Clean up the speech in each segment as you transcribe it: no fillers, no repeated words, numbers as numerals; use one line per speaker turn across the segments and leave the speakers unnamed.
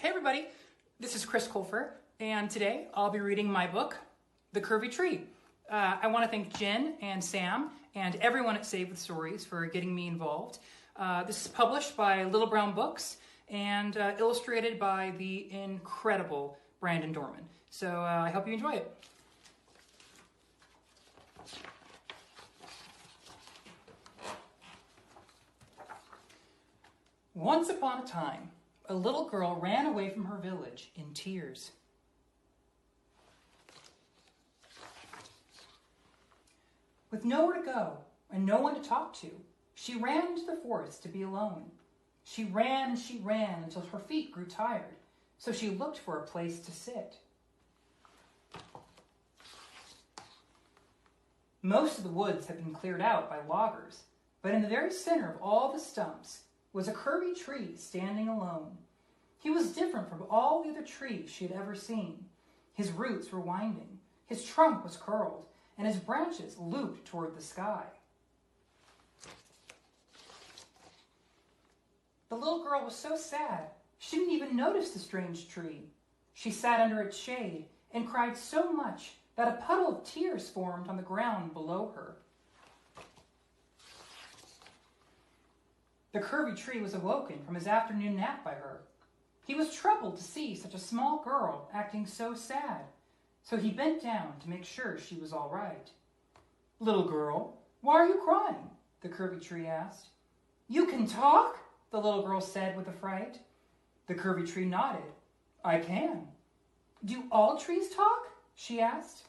Hey everybody, this is Colfer, and today I'll be reading my book, The Curvy Tree. I want to thank Jen and Sam and everyone at Save with Stories for getting me involved. This is published by Little Brown Books and illustrated by the incredible Brandon Dorman. So I hope you enjoy it. Once upon a time, a little girl ran away from her village in tears. With nowhere to go and no one to talk to, she ran into the forest to be alone. She ran and she ran until her feet grew tired, so she looked for a place to sit. Most of the woods had been cleared out by loggers, but in the very center of all the stumps was a curvy tree standing alone. He was different from all the other trees she had ever seen. His roots were winding, his trunk was curled, and his branches looped toward the sky. The little girl was so sad, she didn't even notice the strange tree. She sat under its shade and cried so much that a puddle of tears formed on the ground below her. The curvy tree was awoken from his afternoon nap by her. He was troubled to see such a small girl acting so sad, so he bent down to make sure she was all right. "Little girl, why are you crying?" the curvy tree asked. "You can talk?" the little girl said with affright. The curvy tree nodded. "I can." "Do all trees talk?" she asked.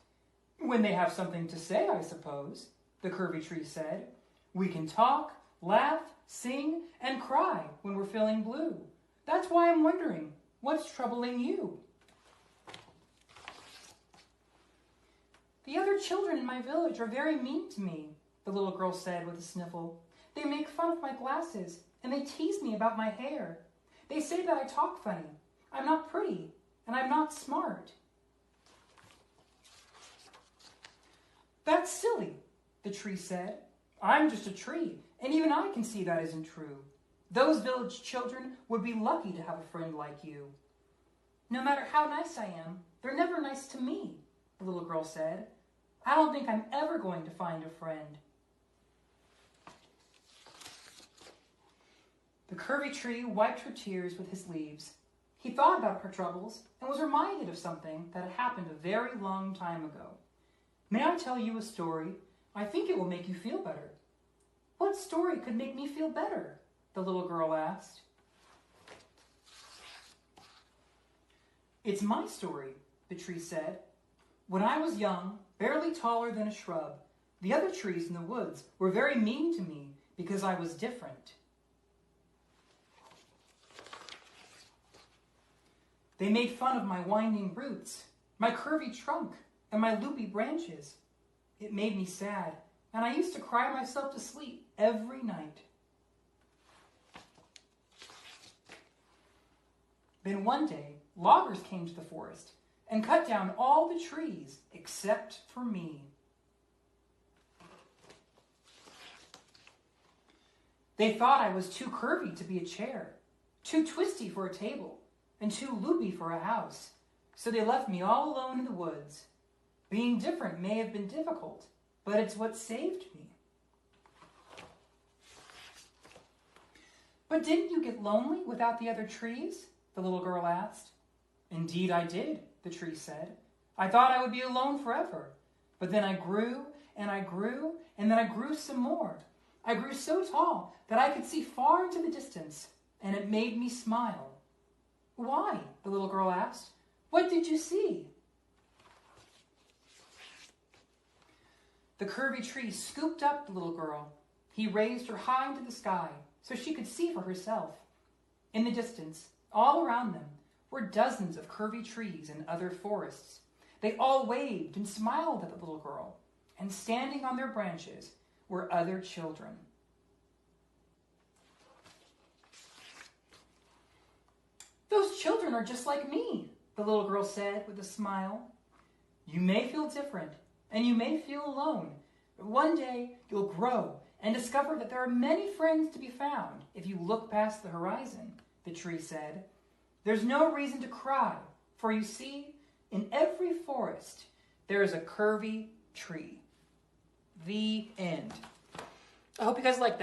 "When they have something to say, I suppose," the curvy tree said. "We can talk, laugh, sing, and cry when we're feeling blue. That's why I'm wondering, what's troubling you?" "The other children in my village are very mean to me," the little girl said with a sniffle. "They make fun of my glasses, and they tease me about my hair. They say that I talk funny, I'm not pretty, and I'm not smart." "That's silly," the tree said. "I'm just a tree, and even I can see that isn't true. Those village children would be lucky to have a friend like you." "No matter how nice I am, they're never nice to me," the little girl said. "I don't think I'm ever going to find a friend." The curvy tree wiped her tears with his leaves. He thought about her troubles and was reminded of something that had happened a very long time ago. "May I tell you a story? I think it will make you feel better." "What story could make me feel better?" the little girl asked. "It's my story," the tree said. "When I was young, barely taller than a shrub, the other trees in the woods were very mean to me because I was different. They made fun of my winding roots, my curvy trunk, and my loopy branches. It made me sad, and I used to cry myself to sleep every night. Then one day, loggers came to the forest and cut down all the trees except for me. They thought I was too curvy to be a chair, too twisty for a table, and too loopy for a house, so they left me all alone in the woods. Being different may have been difficult, but it's what saved me." "But didn't you get lonely without the other trees?" the little girl asked. "Indeed I did," the tree said. "I thought I would be alone forever, but then I grew, and I grew, and then I grew some more. I grew so tall that I could see far into the distance, and it made me smile." "Why?" the little girl asked. "What did you see?" The curvy tree scooped up the little girl. He raised her high into the sky so she could see for herself. In the distance, all around them, were dozens of curvy trees in other forests. They all waved and smiled at the little girl, and standing on their branches were other children. "Those children are just like me," the little girl said with a smile. "You may feel different, and you may feel alone, but one day you'll grow and discover that there are many friends to be found if you look past the horizon," the tree said. There's no reason to cry, for you see, in every forest, there is a curvy tree. The end. I hope you guys like that.